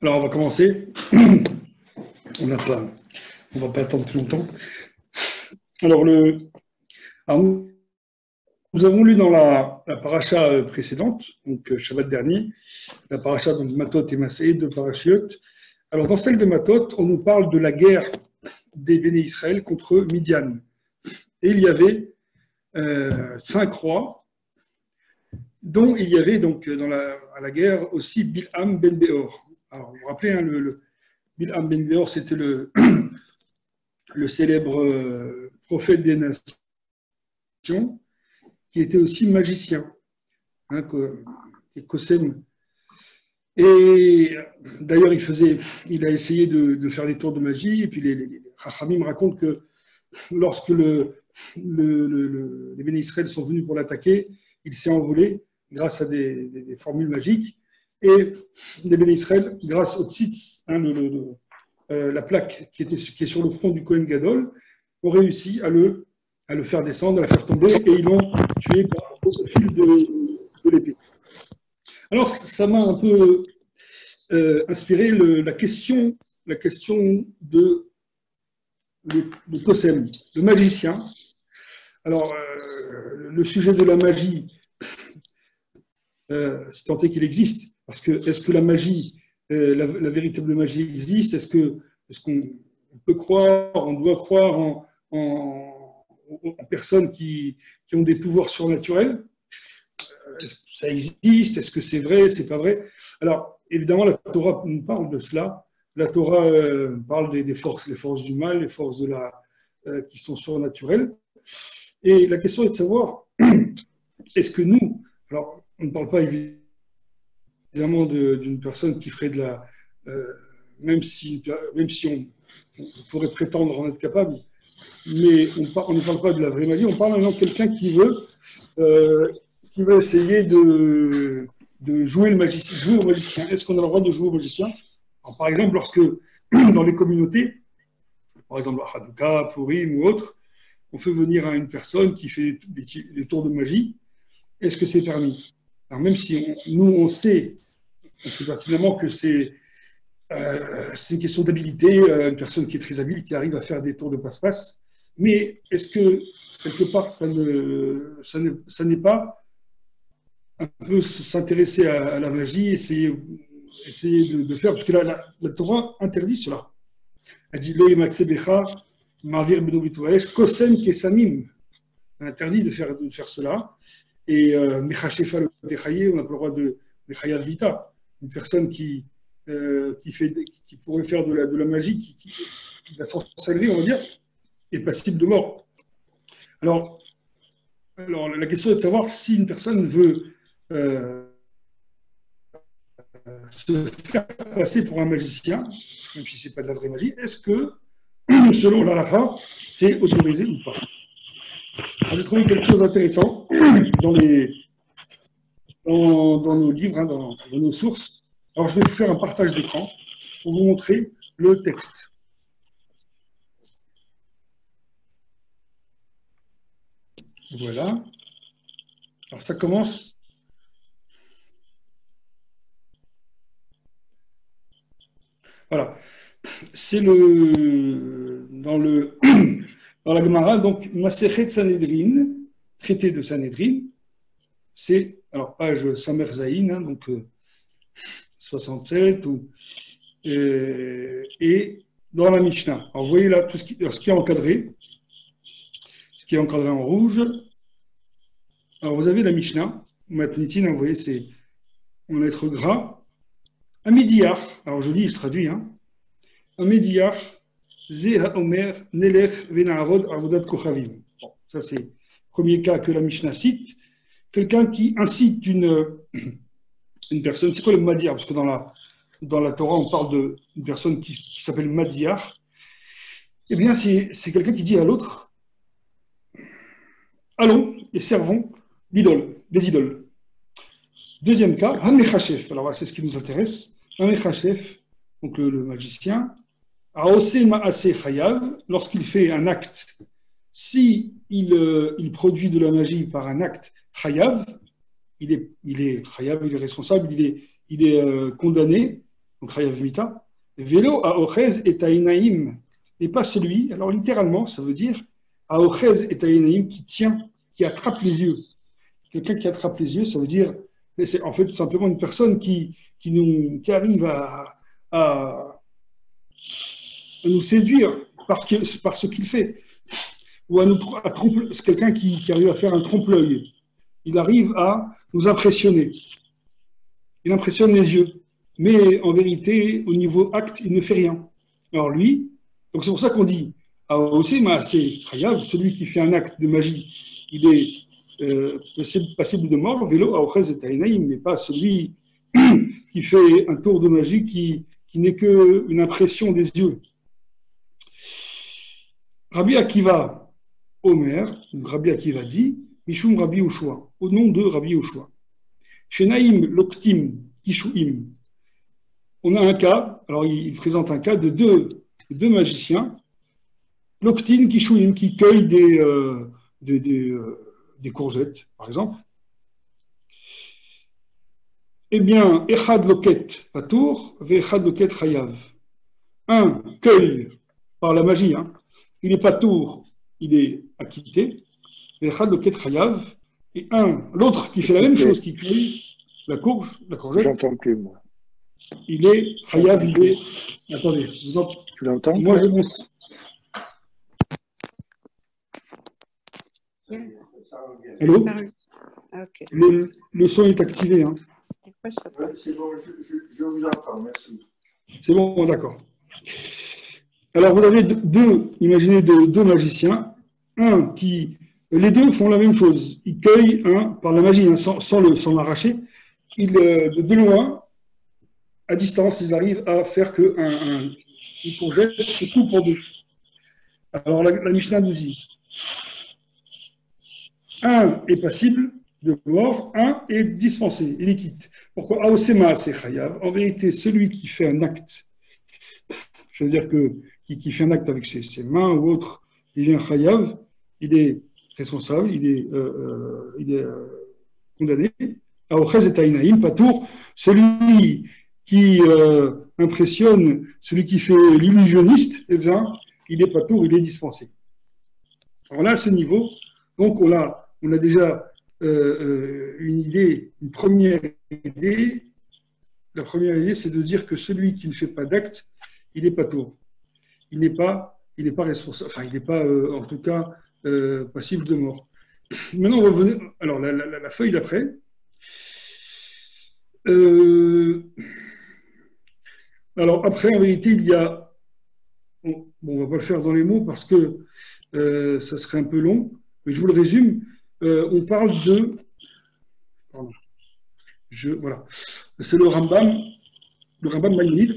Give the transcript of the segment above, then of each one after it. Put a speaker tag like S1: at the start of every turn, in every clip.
S1: Alors, on va commencer. On ne va pas attendre plus longtemps. Alors, nous avons lu dans la paracha précédente, donc Shabbat dernier, la paracha de Matot et Massé, de parachiotes. Alors, dans celle de Matot, on nous parle de la guerre des Béné Israël contre Midian. Et il y avait 5 rois, dont il y avait donc à la guerre aussi Bilham ben Beor. Alors, vous vous rappelez, Bilham ben Beor, c'était le célèbre prophète des nations, qui était aussi magicien, Kosem. Et d'ailleurs, il a essayé de faire des tours de magie, et puis les Chachamim racontent que lorsque les Béné Israël sont venus pour l'attaquer, il s'est envolé grâce à des formules magiques, et les Béné Israël, grâce au tzitz, la plaque qui est sur le front du Kohen Gadol, ont réussi à le faire descendre, à la faire tomber, et ils l'ont tué au fil de l'épée. Alors, ça m'a un peu inspiré la question de Kosem, le magicien. Alors, le sujet de la magie, c'est tant est qu'il existe, parce que est-ce que la magie, la véritable magie existe? Est-ce qu'on peut croire, on doit croire en personnes qui ont des pouvoirs surnaturels? Ça existe, est-ce que c'est vrai, c'est pas vrai? Alors, évidemment, la Torah nous parle de cela. La Torah parle des forces, les forces du mal, les forces qui sont surnaturelles. Et la question est de savoir, est-ce que nous, alors on ne parle pas évidemment d'une personne qui ferait même si on pourrait prétendre en être capable, mais on ne parle pas de la vraie magie, on parle maintenant de quelqu'un qui veut essayer de jouer au magicien. Est-ce qu'on a le droit de jouer au magicien? Alors, par exemple, lorsque dans les communautés, par exemple à Hanouka, Purim ou autre, on fait venir une personne qui fait des tours de magie, est-ce que c'est permis? Alors même si on sait pertinemment que c'est une question d'habilité, une personne qui est très habile, qui arrive à faire des tours de passe-passe, mais est-ce que quelque part ça n'est pas un peu s'intéresser à la magie, essayer de faire, parce que la Torah interdit cela. Elle dit Lo yematsebecha ma'avir beno b'toaesh kosem kesamim. Elle interdit de faire cela. Et mechachefa le techaye, on n'a pas le droit de mechaya vita, une personne qui pourrait faire de la magie, la sorcellerie, on va dire, est passible de mort. Alors la question est de savoir si une personne veut se faire passer pour un magicien, même si ce n'est pas de la vraie magie, est-ce que, selon l'halakha, c'est autorisé ou pas? J'ai trouvé quelque chose d'intéressant dans nos livres, dans nos sources. Alors, je vais vous faire un partage d'écran pour vous montrer le texte. Voilà. Alors, ça commence. Voilà. C'est dans la Gemara, donc Masechet Sanhedrin, traité de Sanhedrin, c'est, alors page Samer Zaïn, donc 67, et dans la Mishnah. Alors vous voyez là tout ce qui est encadré, en rouge. Alors vous avez la Mishnah, Matnitin, vous voyez, c'est en lettres gras, un Midiar, alors je lis, je traduis, un Midiar, Zeha Omer, Nelef, Venarod, Avodat Kochavim. Bon, ça c'est le premier cas que la Mishnah cite. Quelqu'un qui incite une personne, c'est quoi le Madiar? Parce que dans la Torah, on parle d'une personne qui s'appelle Madiar. Eh bien, c'est quelqu'un qui dit à l'autre, allons et servons des idoles. Deuxième cas, Hamechachef. Alors, c'est ce qui nous intéresse. Hamechachef, donc le magicien, Aose Maase Chayav, lorsqu'il fait un acte, si il produit de la magie par un acte Chayav, il est Chayav, il est responsable, il est condamné. donc Chayav Mita, Vélo à Ochez et Taïnaïm, et pas celui, alors littéralement, ça veut dire à Ochez et Taïnaïm qui tient, qui attrape les yeux. Quelqu'un qui attrape les yeux, ça veut dire, c'est en fait tout simplement une personne qui arrive à nous séduire par ce qu'il fait, ou à tromper, c'est quelqu'un qui arrive à faire un trompe-l'œil. Il arrive à nous impressionner. Il impressionne les yeux. Mais en vérité, au niveau acte, il ne fait rien. Alors lui, donc c'est pour ça qu'on dit, c'est Chayav, celui qui fait un acte de magie, il est passible de mort, vélo, Aochez et Taïnaïm, mais pas celui qui fait un tour de magie qui n'est qu'une impression des yeux. Rabbi Akiva Omer, Rabbi Akiva dit, Mishum Rabbi Ushua, au nom de Rabbi Ushua. Shenaïm Loktim Kishuim. On a un cas, alors il présente un cas de deux magiciens, Loktin Kishuim, qui cueillent des courgettes, par exemple. Eh bien, Echad Loket Patour, Vechad Loket Chayav. Un cueille par la magie, il est Patour, il est acquitté, Vechad Loket Chayav, et l'autre qui fait la même chose, qui cueille la courgette.
S2: J'entends plus, moi.
S1: Il est Chayav, il est. Attendez,
S2: tu l'entends?
S1: Moi, je monte. Allô?
S3: Okay.
S1: Le son est activé.
S2: C'est bon, je vous entends, merci.
S1: C'est bon, d'accord. Alors, vous avez imaginez deux magiciens, les deux font la même chose. Ils cueillent par la magie, sans l'arracher. De loin, à distance, ils arrivent à faire une courgette se coupe en deux. Alors, la Mishnah nous dit, un est passible de mort, un est dispensé, il est quitte. Pourquoi Aosema, c'est Chayav. En vérité, celui qui fait un acte, c'est-à-dire qui fait un acte avec ses mains ou autre, il est un Chayav, il est responsable, il est condamné. Aochez et Taïnaïm, Patour, celui qui impressionne, celui qui fait l'illusionniste, eh bien, il est Patour, il est dispensé. Alors là, à ce niveau, donc on a déjà une idée, une première idée. La première idée, c'est de dire que celui qui ne fait pas d'acte, il n'est pas tour. Il n'est pas responsable, enfin, il n'est pas, en tout cas, passible de mort. Maintenant, on va venir. Alors, la feuille d'après. Alors, après, en vérité, il y a. Bon, on ne va pas le faire dans les mots parce que ça serait un peu long, mais je vous le résume. On parle de. Pardon. Voilà. C'est le Rambam Maïmonide,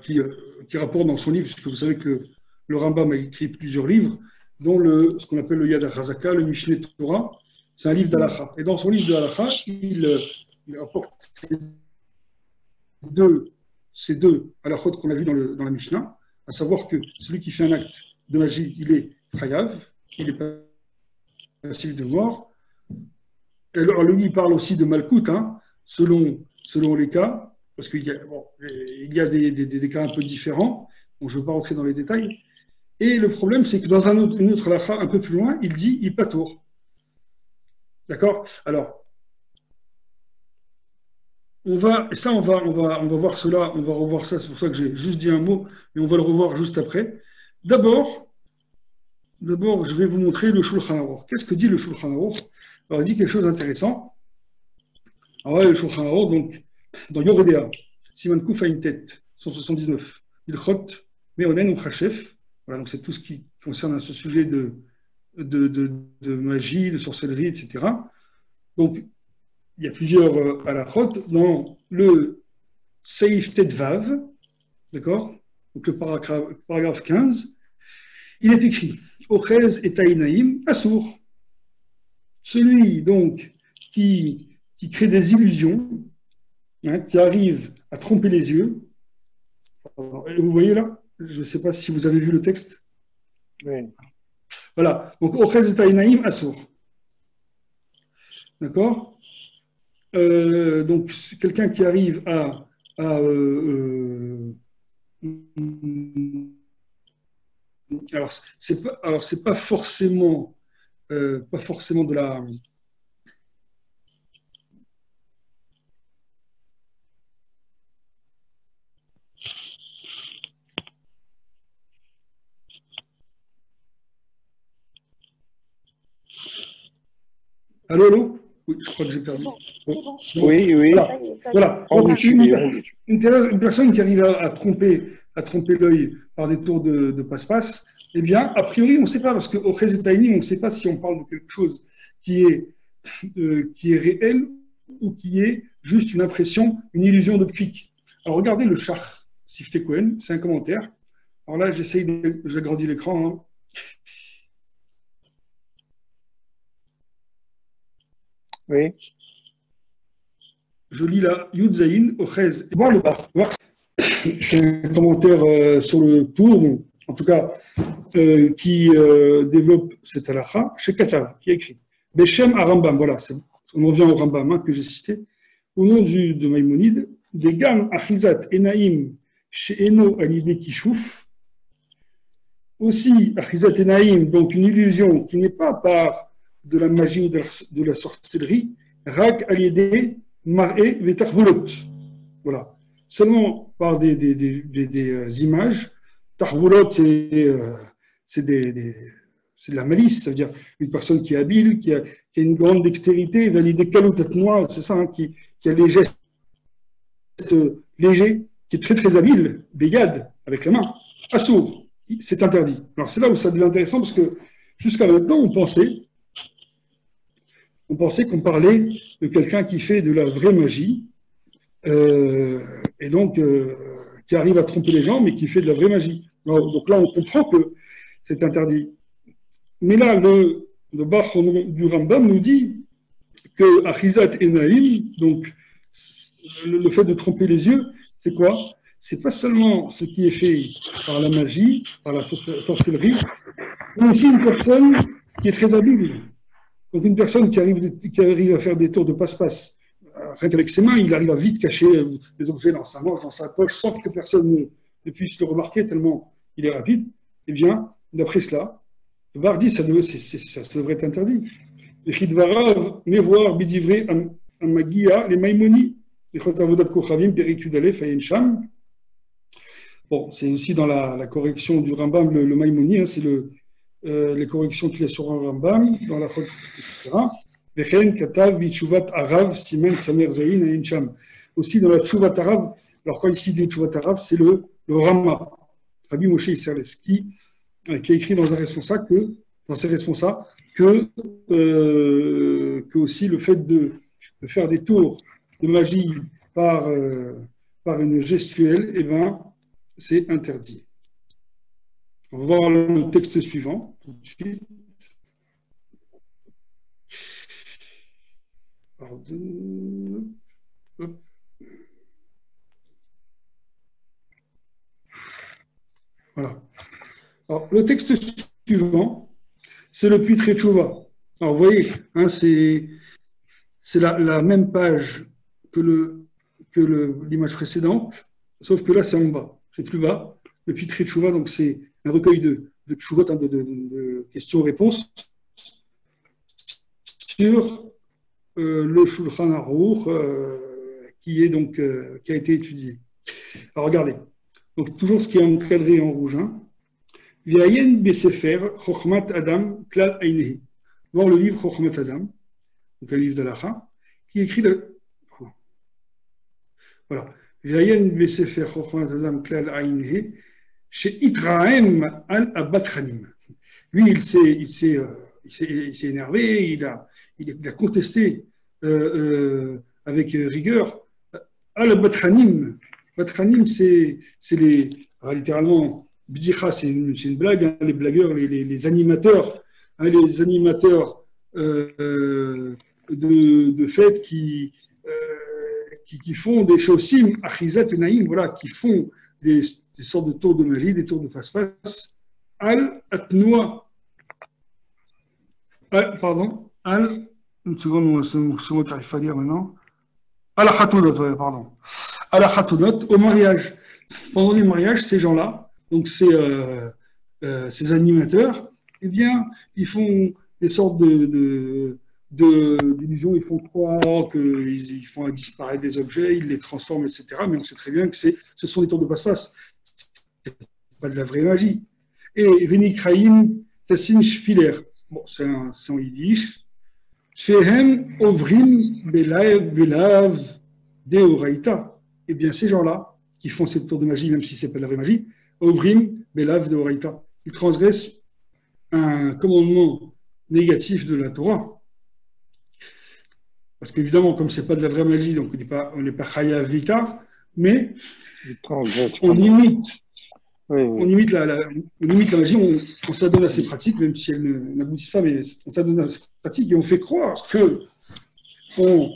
S1: qui rapporte dans son livre, puisque vous savez que le Rambam a écrit plusieurs livres, dont ce qu'on appelle le Yad HaChazaka, le Mishneh Torah. C'est un livre d'Halakha. Et dans son livre d'Halakha, il rapporte ces deux halakhot qu'on a vus dans la Mishnah, à savoir que celui qui fait un acte de magie, il est chayav, il est passible de mort. Et alors, lui, il parle aussi de malkout, selon les cas, parce qu'il y a des cas un peu différents. Bon, je ne veux pas rentrer dans les détails. Et le problème, c'est que dans une autre halakha, un peu plus loin, il dit il patour. D'accord? Alors, on va voir cela, on va revoir ça, c'est pour ça que j'ai juste dit un mot, mais on va le revoir juste après. D'abord, je vais vous montrer le Shulchan Aruch. Qu'est-ce que dit le Shulchan Aruch? Alors, il dit quelque chose d'intéressant. Alors là, le Shulchan Aruch, donc, dans Yoredea, Siman Kouf a une tête, 179. Il chot, Meonen ou Chachef. Voilà, donc c'est tout ce qui concerne ce sujet de magie, de sorcellerie, etc. Donc, il y a plusieurs halachot dans le Seif Tetvav, d'accord? Donc le paragraphe 15, il est écrit Ochez et Taïnaïm Assour. Celui donc qui crée des illusions, qui arrive à tromper les yeux. Vous voyez là? Je ne sais pas si vous avez vu le texte.
S2: Oui.
S1: Voilà. Donc Ochez et Taïnaïm Assour. D'accord? Donc quelqu'un qui arrive à à, alors c'est pas forcément de la. Allô, allô? Oui, je crois que j'ai perdu.
S3: Bon,
S1: Bon,
S3: c'est bon.
S1: bon.
S4: Oui, oui,
S1: Voilà.
S3: Ça y est, ça y est.
S1: Voilà.
S4: on
S1: Donc,
S4: vous suit, on vous suit.
S1: une personne qui arrive à tromper l'œil par des tours de passe-passe, eh bien, a priori, on ne sait pas, parce qu'au Chez Tainim, on ne sait pas si on parle de quelque chose qui est réel ou qui est juste une impression, une illusion d'optique. Alors, regardez le Shach Sifte Cohen, c'est un commentaire. Alors là, j'agrandis l'écran. Hein.
S4: Oui.
S1: Je lis la Yud Zayin au Chez. Voir le bar. C'est un commentaire sur le tour, en tout cas, qui développe cette halakha, chez Katara, qui a écrit Beshem Arambam, voilà, on revient au Rambam hein, que j'ai cité, au nom de Maïmonide, des Gam Achizat Enaim chez Eno Alibé Kishouf, aussi Achizat Enaim, donc une illusion qui n'est pas par de la magie ou de la sorcellerie, Rak Aliédé Mar'e Vetarvolot. Voilà. Seulement par des images. Tarvoulot, c'est de la malice, ça veut dire une personne qui est habile, qui a une grande dextérité, validé moi, c'est ça, hein, qui a les gestes légers, qui est très très habile, bégade, avec la main, assourd, c'est interdit. Alors c'est là où ça devient intéressant parce que jusqu'à maintenant, on pensait qu'on parlait de quelqu'un qui fait de la vraie magie, et donc qui arrive à tromper les gens, mais qui fait de la vraie magie. Alors, donc là, on comprend que c'est interdit. Mais là, le Bach du Rambam nous dit que Achizat Enaim, donc le fait de tromper les yeux, c'est quoi? C'est pas seulement ce qui est fait par la magie, par la sorcellerie, mais aussi une personne qui est très habile. Donc une personne qui arrive à faire des tours de passe-passe, rien qu'avec ses mains, il arrive à vite cacher des objets dans sa manche, dans sa poche, sans que personne ne puisse le remarquer, tellement il est rapide. Eh bien, d'après cela, le Bar dit ça devrait être interdit. Les Chidvarav, Mevoar, Bidivré, Amagia, les Maïmoni, les Chotavodat Kochavim, Péritud Aleph, Ayen Sham. Bon, c'est aussi dans la correction du Rambam, le Maïmoni, hein, c'est les corrections qu'il y a sur un Rambam, dans la faute, etc. Vechen, Katav, Vichuvat, Arav, Simen, Samer, Zayin, Ayen Sham. Aussi dans la Tchouvat Arav, alors quand ici dit Tchouvat Arav, c'est le Rama, Rabbi Moshe Isserles, qui a écrit dans ses responsables que aussi le fait de faire des tours de magie par une gestuelle, eh ben, c'est interdit. On va voir le texte suivant tout de suite. Pardon. Hop. Voilà. Alors, le texte suivant, c'est le Puits Tchouva. Alors, vous voyez, hein, c'est la même page que l'image précédente, sauf que là, c'est en bas, c'est plus bas. Le Puits Tchouva, donc c'est un recueil de tchouvot, de questions-réponses sur le Shulchan Aruch qui a été étudié. Alors, regardez. Donc, toujours ce qui est encadré en rouge. Hein. V'yayen besefer Chochmat Adam klal Einehi. Voir le livre Chochmat Adam, donc un livre d'Alacha, qui écrit voilà. V'yayen besefer Chochmat Adam klal Einehi, chez Itrahem al Abatranim. Lui, il s'est énervé, il a contesté avec rigueur al Abatranim. Batranim, c'est littéralement, Bdicha, c'est une blague, hein, les blagueurs, les animateurs, hein, les animateurs de fêtes qui font des chosim, achizat et naïm, voilà, qui font des sortes de tours de magie, des tours de face-face, al-atnoua, pardon, une seconde, c'est moi qui arrive à lire maintenant, À la khatonot, pardon. À la khatonot, au mariage. Pendant les mariages, ces gens-là, donc ces animateurs, eh bien, ils font des sortes d'illusions, ils font croire qu'ils font disparaître des objets, ils les transforment, etc. Mais on sait très bien que ce sont des tours de passe-passe. C'est pas de la vraie magie. Et Venikraim Tassin Shfiler. Bon, c'est en yiddish. Shehem Ovrim Belav Deoraita. Eh bien, ces gens-là, qui font cette tour de magie, même si ce n'est pas de la vraie magie, Ovrim Belav Deoraita. Ils transgressent un commandement négatif de la Torah. Parce qu'évidemment, comme ce n'est pas de la vraie magie, donc on n'est pas Chayav Vita, mais on imite.
S4: Oui,
S1: On limite la magie, on s'adonne à ces pratiques, même si elles n'aboutissent pas, mais on s'adonne à ces pratiques et on fait croire que on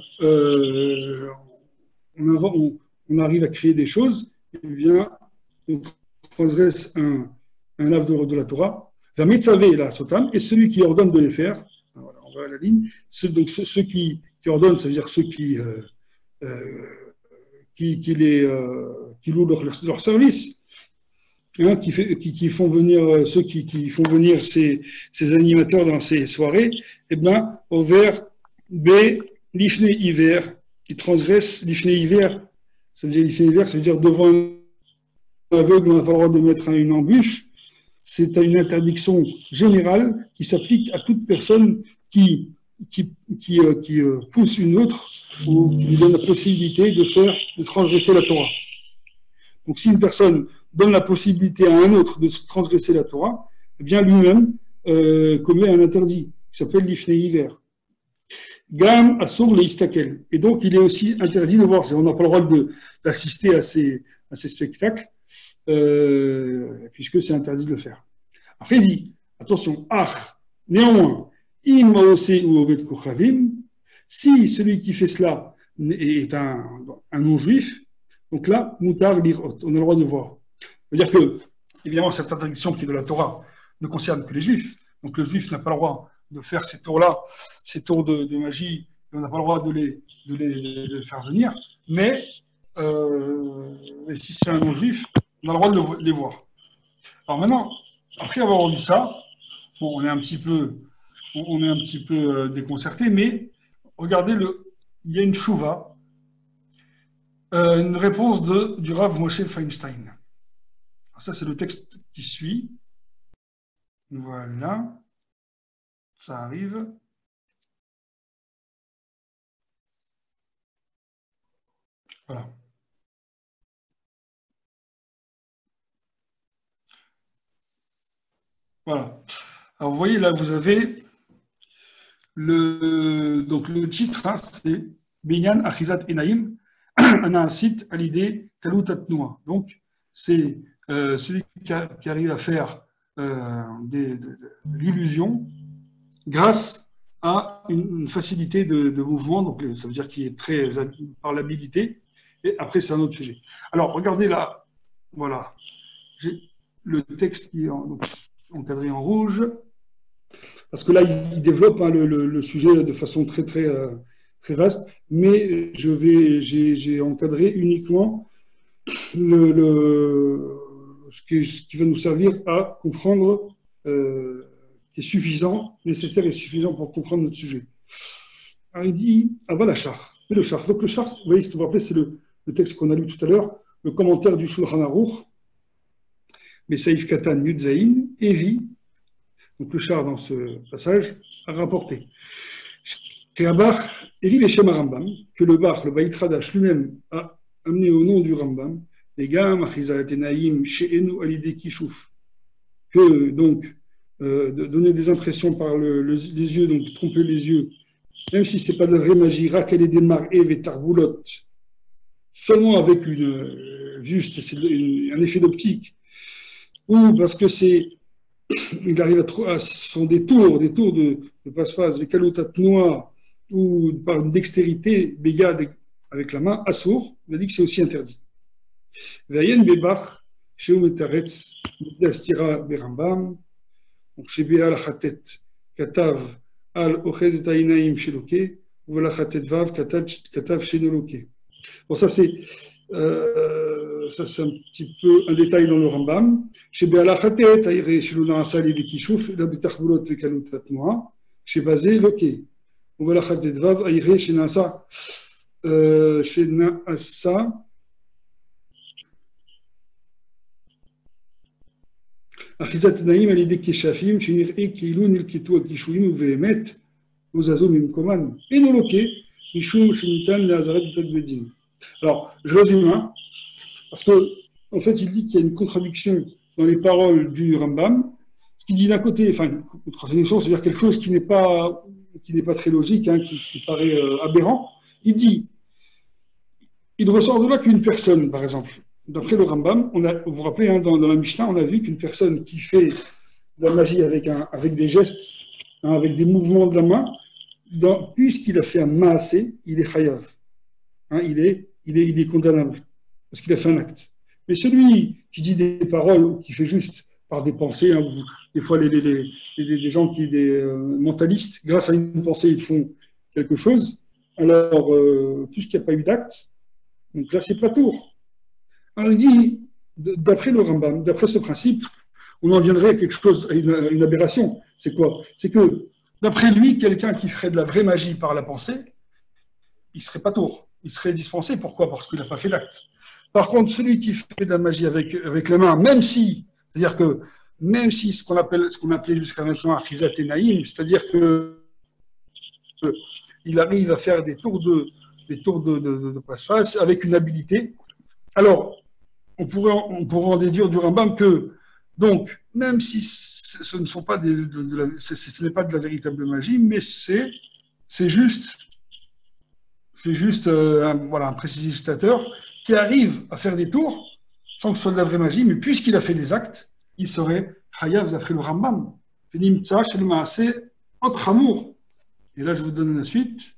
S1: arrive à créer des choses, et bien, on transgresse un ave de la Torah, la Metzavé et la Sotam, et celui qui ordonne de les faire, voilà, on va à la ligne, donc ceux qui ordonnent, ça veut dire ceux qui louent leur service. Hein, qui font venir ceux qui font venir ces animateurs dans ces soirées, eh bien, au vers B, l'ifné hiver, qui transgresse l'ifné hiver. Ça veut dire l'ifné hiver, ça veut dire devant un aveugle, on n'a pas le droit de mettre une embûche. C'est une interdiction générale qui s'applique à toute personne qui pousse une autre ou qui lui donne la possibilité de transgresser la Torah. Donc, si une personne donne la possibilité à un autre de transgresser la Torah, eh bien lui-même commet un interdit qui s'appelle l'ifné hiver. Gam assour le istakel. Et donc il est aussi interdit de voir. On n'a pas le droit d'assister à ces spectacles, puisque c'est interdit de le faire. Après il dit, attention, néanmoins, im maosé ou ovet kochavim, si celui qui fait cela est un non-juif, donc là, mutar lirot, on a le droit de voir. C'est-à-dire que, évidemment, cette interdiction qui est de la Torah ne concerne que les Juifs. Donc le Juif n'a pas le droit de faire ces tours-là, ces tours de magie, on n'a pas le droit de les faire venir. Mais si c'est un non-Juif, on a le droit de les voir. Alors maintenant, après avoir dit ça, bon, on est un petit peu déconcerté, mais regardez, il y a une chouva, une réponse du Rav Moshe Feinstein. Ça, c'est le texte qui suit. Voilà. Ça arrive. Voilà. Voilà. Alors, vous voyez, là, vous avez donc le titre, hein, c'est Binyan Achilat Enaim. On a un site à l'idée Kalut Atnoua. Donc, c'est celui qui arrive à faire de l'illusion grâce à une facilité de mouvement, donc ça veut dire qu'il est très par l'habilité, et après c'est un autre sujet. Alors regardez là, voilà, j'ai le texte qui est encadré en rouge, parce que là il développe hein, le sujet de façon très vaste, mais j'ai encadré uniquement ce qui va nous servir à comprendre, qui est suffisant, nécessaire et suffisant pour comprendre notre sujet. Alors, il dit, voilà char. Et le char. Donc le char, vous voyez, ce que vous vous rappelez, c'est le texte qu'on a lu tout à l'heure, le commentaire du Shulchan Aruch, mais Saïf Katan Yudzaïn, Evi, donc le char dans ce passage, a rapporté. Evi Beshem Rambam, que le Baïtradash lui-même a amené au nom du Rambam, que donc donner des impressions par les yeux, donc tromper les yeux, même si ce n'est pas de la vraie magie, Rakel et Demar Ev et Tarboulot, seulement avec juste un effet d'optique, ou parce que il arrive à ce sont des tours de passe-phase, de calotat noir, ou par une dextérité, bégade avec la main, assour, on a dit que c'est aussi interdit. Vayen Bebach, chez Ometaretz, Stira Berambam, donc chez Béal Khatet, Katav, Al Ochez Tainaim Sheloke, ou la Khatet Vav, Katav Shenoloke. Bon, ça c'est un petit peu un détail dans le Rambam. Chez Béalachatet, Aïré, chez Louna Asali, Bikichouf, la Bitachbulot, le Kalut Tatnoa, chez Bazé, Loké. Béalachatet Vav, Aïré, chez Nasa, Achizat Naïm, elle est des Keshafim, chez Niré, Kilou, Nilkitou, Kishuim, Vehemet, Ozazo, Mimkoman, et non Loké, Mishum, Shinitan, Nazaret, Bedin. Alors, je résume, hein, parce qu'en fait, il dit qu'il y a une contradiction dans les paroles du Rambam. Ce qu'il dit d'un côté, enfin, une contradiction, c'est-à-dire quelque chose qui n'est pas très logique, hein, qui paraît aberrant. Il dit, il ressort de là qu'une personne, par exemple, d'après le Rambam, vous vous rappelez, hein, dans la Mishnah, on a vu qu'une personne qui fait de la magie avec des gestes, hein, avec des mouvements de la main, puisqu'il a fait un maasé, il est chayav. Hein, il est condamnable, parce qu'il a fait un acte. Mais celui qui dit des paroles, ou qui fait juste par des pensées, hein, des fois les gens des mentalistes, grâce à une pensée, ils font quelque chose, alors, puisqu'il n'y a pas eu d'acte, donc là, c'est pas tour. Alors, il dit, d'après le Rambam, d'après ce principe, on en viendrait à quelque chose, à une aberration. C'est quoi? C'est que, d'après lui, quelqu'un qui ferait de la vraie magie par la pensée, il ne serait pas tour. Il serait dispensé. Pourquoi? Parce qu'il n'a pas fait l'acte. Par contre, celui qui fait de la magie avec les mains, c'est-à-dire que même si ce qu'on appelait jusqu'à maintenant Achizat et Naïm, c'est-à-dire que il arrive à faire des tours de passe-face avec une habilité. Alors, on pourrait en déduire du Rambam que, donc, même si ce ne sont pas ce n'est pas de la véritable magie, mais c'est juste un prestidigitateur qui arrive à faire des tours sans que ce soit de la vraie magie, mais puisqu'il a fait des actes, il serait chayav d'après le Rambam. Finimtsa shel maaseh entre amour. Et là, je vous donne la suite.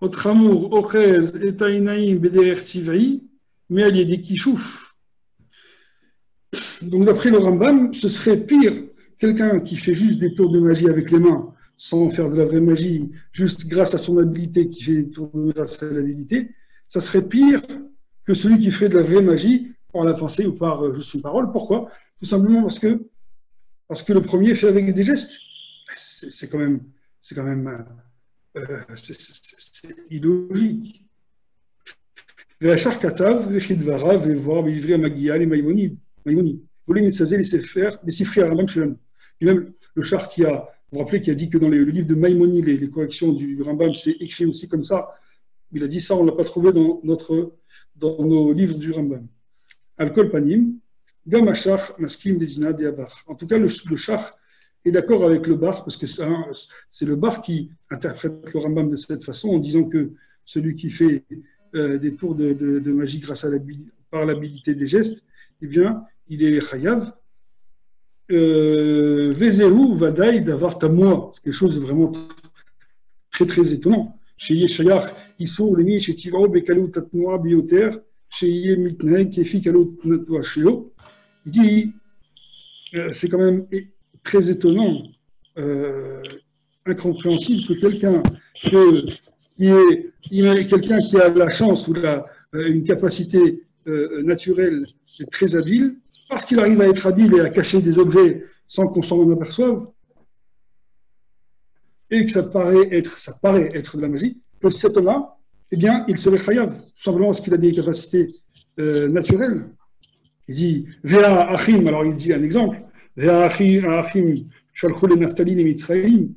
S1: Autre amour, Ochez, Etainaïm, Bederer Tivai, mais elle est des Kishouf. Donc, d'après le Rambam, ce serait pire quelqu'un qui fait juste des tours de magie avec les mains, sans faire de la vraie magie, juste grâce à son habilité, qui fait des tours grâce à l'habilité, ça serait pire que celui qui ferait de la vraie magie par la pensée ou par juste une parole. Pourquoi? Tout simplement parce que le premier fait avec des gestes. C'est quand même c'est illogique. והשאר כתב וכדבריו ובואר בעברי המגיעה למימוני. voulez metsazer les sifri Rambam שלנו. Et même le char vous vous rappelez, qui a dit que dans le livre de Maïmoni, les corrections du Rambam, c'est écrit aussi comme ça. Il a dit ça, on ne l'a pas trouvé dans nos livres du Rambam. Al-Kol Panim, Gam Hachar Maskim Lezina de Abar. En tout cas, le char est d'accord avec le bar, parce que c'est le bar qui interprète le Rambam de cette façon, en disant que celui qui fait des tours de magie par l'habilité des gestes, eh bien, il est chayav. Vezéhu vadaï d'avar tamoa, c'est quelque chose de vraiment très très étonnant. Chez Yeshayach, Issour, Lemi, chez Tivao, Bekalou, Tatnoa, Bioter, chez Yé Mitnei, Kefi, Kalou, Tatnoa, Sheo. Il dit, c'est quand même très étonnant, incompréhensible que quelqu'un qui a la chance ou une capacité naturelle très habile, parce qu'il arrive à être habile et à cacher des objets sans qu'on s'en aperçoive, et que ça paraît être de la magie, que cet homme-là, eh bien, il serait chayav, tout simplement parce qu'il a des capacités naturelles. Il dit, Vea Achim, alors il dit un exemple, Vea Achim, Shalchou le Naftali et Mitzraïm.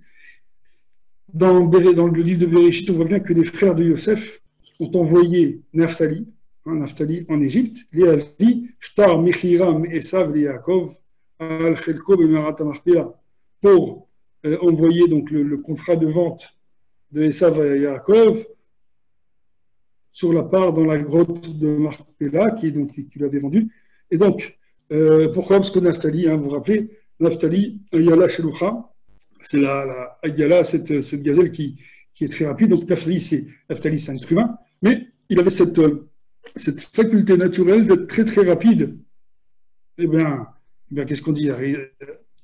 S1: Dans le livre de Bereshit, on voit bien que les frères de Yosef ont envoyé Naftali en Égypte, Léavi, Shtar, Mechiram, Esav, Yaakov, Al-Chelko, Bemarat Marpela, pour envoyer donc le contrat de vente de Esav à Yaakov sur la part dans la grotte de Marpela qui lui avait vendu. Et donc, Pourquoi? Parce que Naphtali, hein, vous vous rappelez, Naphtali, Ayala Shelucha, c'est la Ayala, cette gazelle qui est très rapide. Donc Naphtali, c'est un être humain, mais il avait cette faculté naturelle d'être très très rapide. Eh bien, qu'est-ce qu'on dit?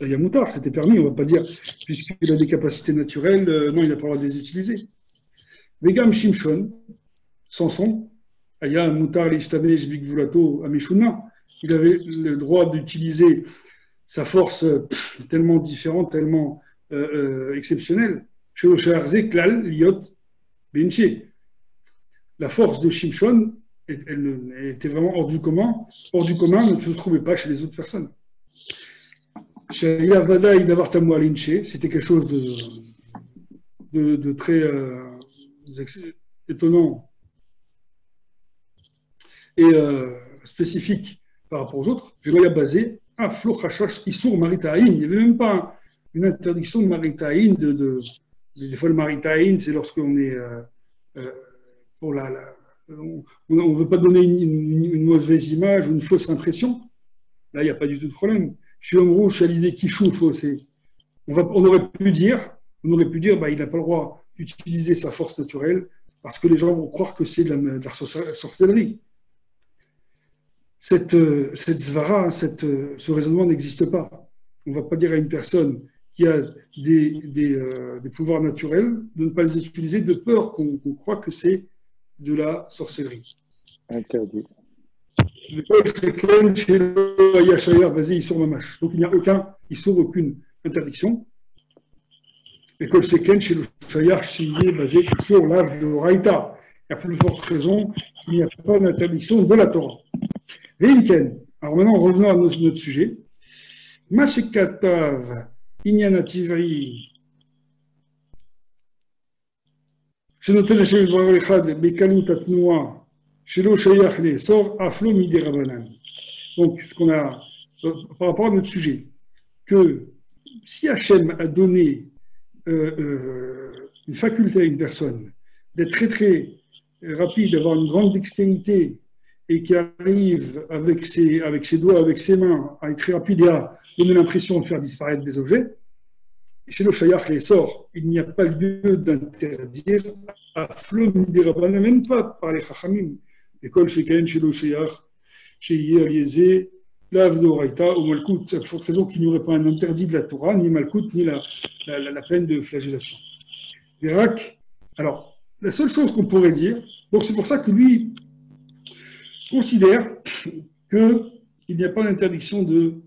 S1: Il y a Moutard, c'était permis, on ne va pas dire, puisqu'il a des capacités naturelles, non, il n'a pas le droit de les utiliser. Vegam Shimshon, Samson, Aya Moutar Lishtamesh Bigvulato Amishuna, il avait le droit d'utiliser sa force tellement différente, tellement exceptionnelle. Sheosharze Klal Liot Benche. La force de Shimshon, elle était vraiment hors du commun, ne se trouvait pas chez les autres personnes. Chez Yavada et Davartamu Alinche, c'était quelque chose de très étonnant et spécifique par rapport aux autres. Veloya basé à Flo Chachash Issour Maritaïn. Il n'y avait même pas une interdiction de Maritaïn. Des fois, le Maritaïn, c'est lorsqu'on est pour on ne veut pas donner une mauvaise image ou une fausse impression. Là, il n'y a pas du tout de problème. Chez Homme Rouge, à l'idée qui chauffe, on aurait pu dire, bah, il n'a pas le droit d'utiliser sa force naturelle parce que les gens vont croire que c'est de la sorcellerie. Cette zvara, ce raisonnement n'existe pas. On ne va pas dire à une personne qui a des pouvoirs naturels de ne pas les utiliser de peur qu'on croit que c'est de la sorcellerie.
S4: Interdit.
S1: Donc il n'y a aucune interdiction. L'école Sheken chez le Shayar Shiyé basé sur l'âge de Raïta. Il y a plus forte raison, il n'y a pas d'interdiction de la Torah. Veinken. Alors maintenant, revenons à notre sujet. Mashekatav Inyanativri. שנותן לשם דבר אחד בקלות התנועה שלא שייך לאסור אף לא מידי רבנן. Donc, ce qu'on a par rapport à notre sujet, que si Hachem a donné une faculté à une personne d'être très très rapide, d'avoir une grande dextérité et qui arrive avec ses doigts, avec ses mains, à être très rapide et à donner l'impression de faire disparaître des objets, chez le Shayach les sort, il n'y a pas lieu d'interdire à Flom des Rabbanim, même pas par les Chachamim. L'école chez Kain, chez le Shayach, chez Yéliézé, l'Avdoraïta ou Malkout. C'est pour cette raison qu'il n'y aurait pas un interdit de la Torah, ni Malkout, ni la peine de flagellation. L'Irak, alors, la seule chose qu'on pourrait dire, donc c'est pour ça que lui considère qu'il n'y a pas d'interdiction de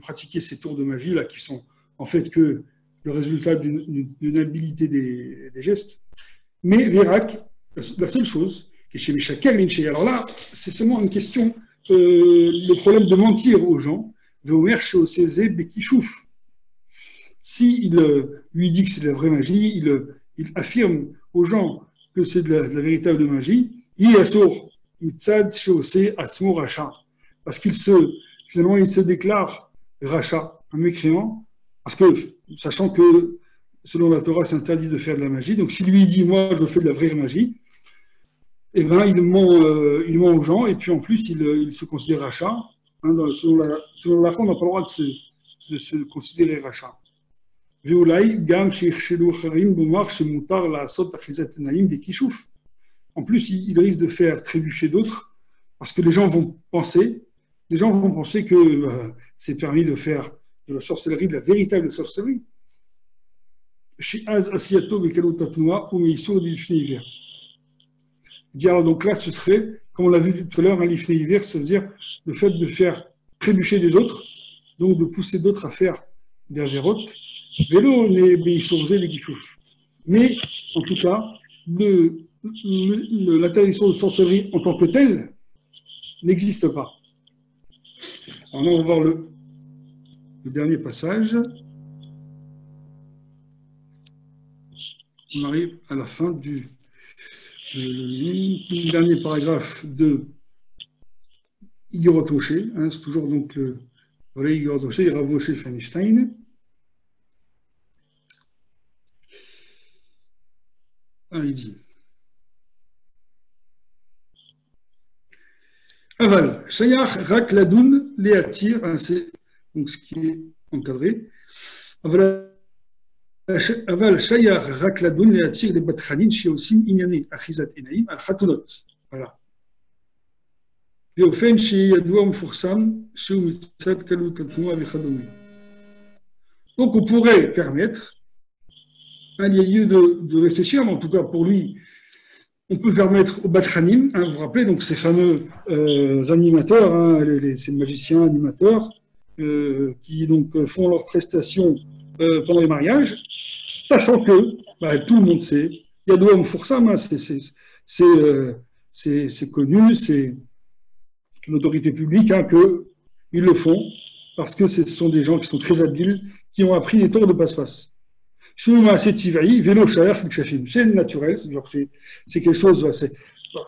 S1: pratiquer ces tours de magie là qui sont en fait que le résultat d'une habileté des gestes. Mais l'Irak, la seule chose, qui est chez Mishaker Linché, alors là, c'est seulement une question, le problème de mentir aux gens, de Omer Sheoseze Bekichouf. S'il lui dit que c'est de la vraie magie, il affirme aux gens que c'est de la véritable magie, parce finalement, il se déclare rachat, un mécréant, parce que, sachant que, selon la Torah, c'est interdit de faire de la magie, donc s'il lui dit, moi, je fais de la vraie magie, eh bien, il ment aux gens, et puis en plus, il se considère rachat. Hein, selon la Torah, on n'a pas le droit de se considérer rachat. En plus, il risque de faire trébucher d'autres, parce que les gens vont penser que c'est permis de faire de la sorcellerie, de la véritable sorcellerie. Donc là, ce serait, comme on l'a vu tout à l'heure, un l'ifnei hiver, ça veut dire le fait de faire trébucher des autres, donc de pousser d'autres à faire des avérotes. Vélo, mais en tout cas, l'interdiction de sorcellerie en tant que telle n'existe pas. Alors, on va voir le dernier passage. On arrive à la fin du dernier paragraphe de Igor Moshe. Hein, c'est toujours donc voilà, Igor Moshe et Rav Moshe Feinstein. Ah, il dit. Aval, Shayach, Rak, Ladoun, Léatir, c'est donc ce qui est encadré. Aval, Shayach, Rak, Ladoun, Léatir, les Batchanin, Shiosim, Inyane, Achizat, Enaim, Al Khatunot. Voilà. באופן שידוע ומפורסם שהוא מצד קלות התנועה וכדומה. Donc on pourrait permettre, il y a lieu de réfléchir, mais en tout cas pour lui, on peut permettre aux Batranim, vous vous rappelez, donc ces fameux animateurs, ces magiciens animateurs, qui donc font leurs prestations pendant les mariages, sachant que tout le monde sait, il y a Yadoua Mfoursam, c'est connu, c'est une autorité publique, qu'ils le font, parce que ce sont des gens qui sont très habiles, qui ont appris les tours de passe-passe. C'est naturel, c'est quelque chose,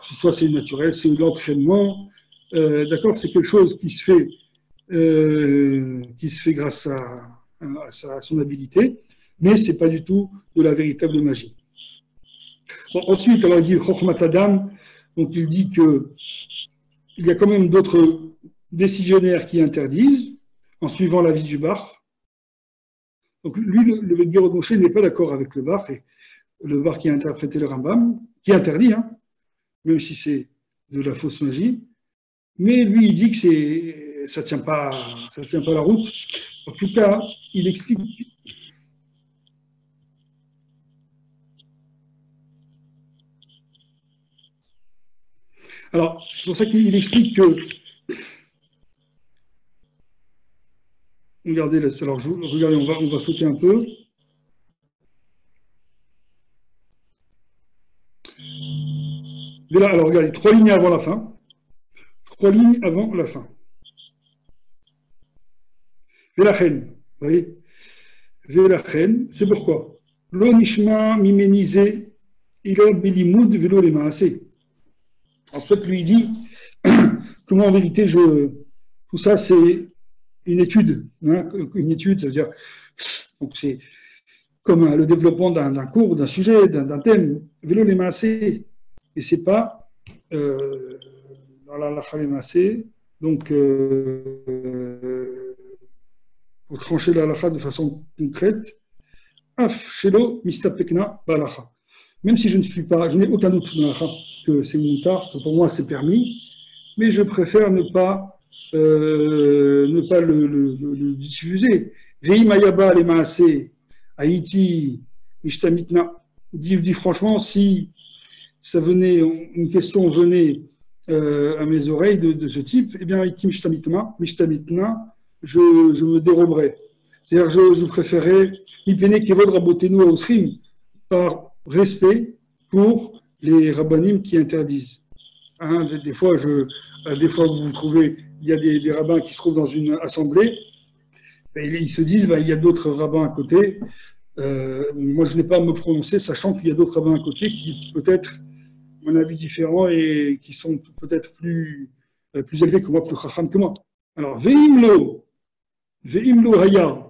S1: soit c'est naturel, c'est l'entraînement, d'accord, c'est quelque chose qui se fait grâce à son habileté, mais ce n'est pas du tout de la véritable magie. Bon, ensuite, alors il dit Chokhmat Adam, donc il dit que il y a quand même d'autres décisionnaires qui interdisent, en suivant l'avis du Bar. Donc lui, le Gerod Moshe n'est pas d'accord avec le Bar, et le Bar qui a interprété le Rambam, qui interdit, même si c'est de la fausse magie, mais lui, il dit que ça tient pas la route. En tout cas, il explique. Alors, c'est pour ça qu'il explique que. Regardez, regardez, on va sauter un peu. Là, alors regardez, 3 lignes avant la fin. 3 lignes avant la fin. Velachen, vous voyez, Velachen, c'est pourquoi Lo nishma miménisé, il a bilimoud velo les maasé. En fait, lui dit que moi, en vérité, tout ça, c'est une étude. Une étude, ça veut dire, donc c'est comme le développement d'un cours, d'un sujet, d'un thème. Vélo les massés. Et c'est pas dans la lacha les massés. Donc, pour trancher la lacha de façon concrète, af shelo mistapekna balacha. Même si je n'ai aucun doute dans la lacha que c'est moutar, que pour moi c'est permis, mais je préfère ne pas le diffuser. Veimayaba les maasé, Haïti, Mishtamitna, dit franchement, si ça venait, une question venait à mes oreilles de ce type, eh bien, Haïti, Mishtamitna, je me déroberais. C'est-à-dire, je préférais, Mipene Kevod Rabotenu Aosrim, par respect pour les rabbanim qui interdisent. Des fois, vous trouvez, il y a des rabbins qui se trouvent dans une assemblée, et ils se disent, il y a d'autres rabbins à côté. Moi, je n'ai pas à me prononcer, sachant qu'il y a d'autres rabbins à côté qui, peut-être, ont un avis différent et qui sont peut-être plus élevés que moi, plus chacham que moi. Alors, Veimlo Haya.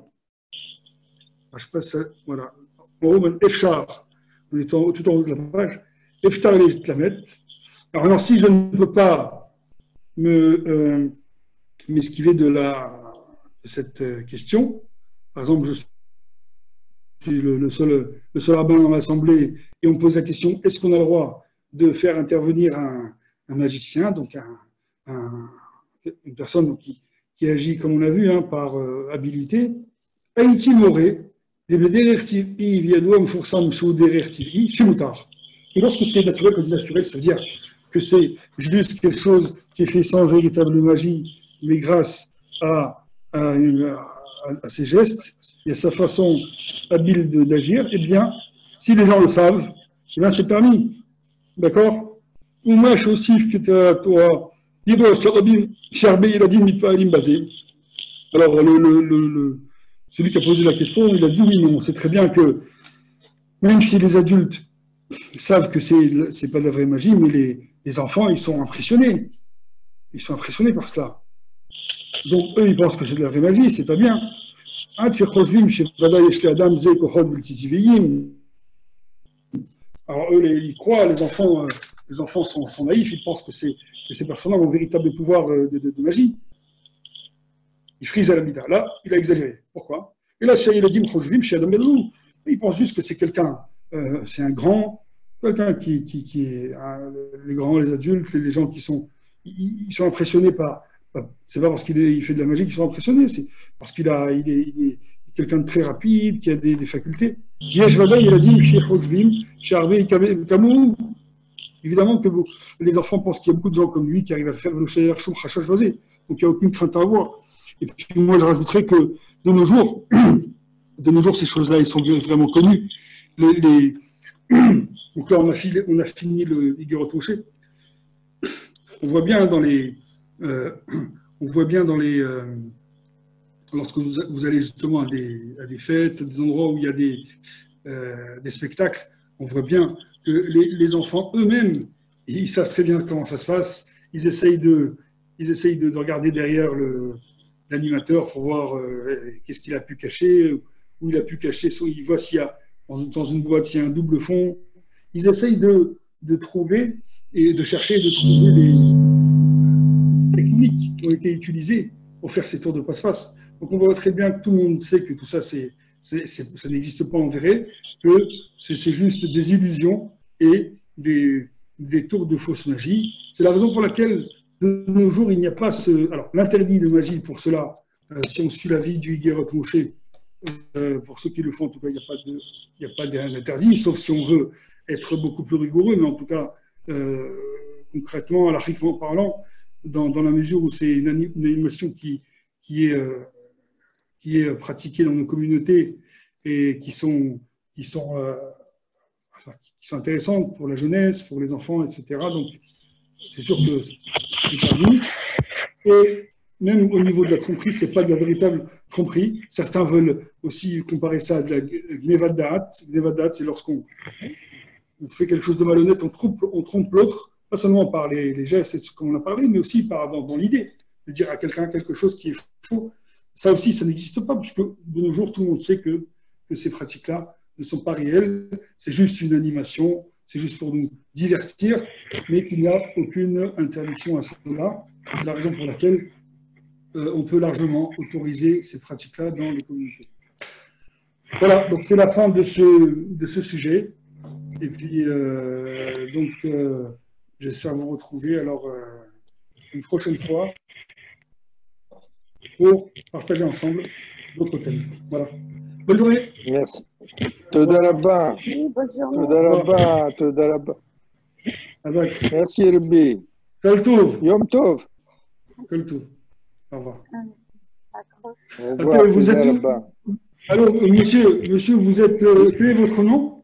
S1: Je passe, voilà. En Roman, Efchar, on est tout en haut de la page. Efchar et Tlamet. Alors, si je ne peux pas m'esquiver de cette question, par exemple, je suis le seul rabbin dans l'assemblée et on me pose la question, est-ce qu'on a le droit de faire intervenir un magicien, donc une personne qui agit, comme on l'a vu, par habilité. Haïti Moré, et lorsque c'est naturel, comme naturel, ça veut dire que c'est juste quelque chose qui est fait sans véritable magie, mais grâce à ses gestes et à sa façon habile d'agir, eh bien, si les gens le savent, eh bien, c'est permis. D'accord? Alors, celui qui a posé la question, il a dit oui, mais on sait très bien que même si les adultes savent que c'est pas de la vraie magie, mais les enfants, ils sont impressionnés. Ils sont impressionnés par cela. Donc, eux, ils pensent que c'est de la vraie magie, c'est pas bien. Alors, eux, ils croient, les enfants, les enfants sont naïfs, ils pensent que ces personnes-là ont un véritable pouvoir de magie. Il frise à la mida. Là, il a exagéré. Pourquoi? Et là, il a dit, il pense juste que c'est quelqu'un, c'est un grand, quelqu'un qui est les grands, les adultes, les gens qui sont, ils sont impressionnés c'est pas parce qu'il fait de la magie qu'ils sont impressionnés, c'est parce il est quelqu'un de très rapide, qui a des facultés. Il a dit, évidemment que les enfants pensent qu'il y a beaucoup de gens comme lui qui arrivent à le faire, donc il n'y a aucune crainte à avoir. Et puis moi, je rajouterais que de nos jours, ces choses-là, elles sont vraiment connues. Donc là, on a fini le Igorot Moshe. On voit bien dans les, lorsque vous allez justement à des fêtes, des endroits où il y a des spectacles, on voit bien que les enfants eux-mêmes, ils savent très bien comment ça se passe. Ils essayent de regarder derrière l'animateur pour voir qu'est-ce qu'il a pu cacher, où il a pu cacher, il voit s'il y a dans une boîte s'il y a un double fond. Ils essayent de trouver et de chercher de trouver les techniques qui ont été utilisées pour faire ces tours de passe-passe. Donc on voit très bien que tout le monde sait que tout ça, ça n'existe pas en vrai, que c'est juste des illusions et des tours de fausse magie. C'est la raison pour laquelle, de nos jours, il n'y a pas alors, l'interdit de magie pour cela, si on suit l'avis du Igorot Moshe, pour ceux qui le font, en tout cas, il n'y a pas d'interdit, sauf si on veut être beaucoup plus rigoureux, mais en tout cas, concrètement, alariquement parlant, dans la mesure où c'est une animation qui est pratiquée dans nos communautés et qui sont intéressantes pour la jeunesse, pour les enfants, etc. Donc, c'est sûr que c'est permis. Et même au niveau de la tromperie, ce n'est pas de la véritable tromperie. Certains veulent aussi comparer ça à de la gnevat da'at, c'est lorsqu'on fait quelque chose de malhonnête, on trompe l'autre, pas seulement par les gestes, comme on a parlé, mais aussi dans l'idée de dire à quelqu'un quelque chose qui est faux. Ça aussi, ça n'existe pas, puisque de nos jours, tout le monde sait que ces pratiques-là ne sont pas réelles. C'est juste une animation, c'est juste pour nous divertir, mais qu'il n'y a aucune interdiction à cela. C'est la raison pour laquelle on peut largement autoriser ces pratiques-là dans les communautés. Voilà, donc c'est la fin de ce sujet. Et puis, j'espère vous retrouver alors une prochaine fois pour partager ensemble d'autres thèmes. Voilà. Bonne journée.
S4: Merci. Toda Rabba.
S3: Oui, bonne journée.
S4: Toda Rabba.
S1: Avec.
S4: Merci Rabbi.
S1: Kol Tov.
S4: Yom Tov.
S1: Kol Tov. Au revoir.
S4: Au revoir.
S1: Attends, vous êtes
S4: Toda
S1: où?
S4: Rabba.
S1: Alors, monsieur, vous êtes. Quel est votre nom?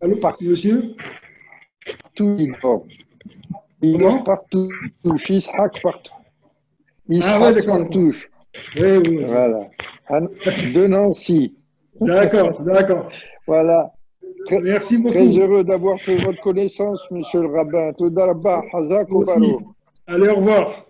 S1: Allô, monsieur?
S4: Partout il dort. Il dort partout. Ishaq partout. Ishaq touche.
S1: Oui.
S4: Voilà. De Nancy.
S1: D'accord.
S4: Voilà.
S1: Merci beaucoup.
S4: Très heureux d'avoir fait votre connaissance, monsieur le rabbin. Toda Rabba. Hazak ou Baruch.
S1: Allez, au revoir.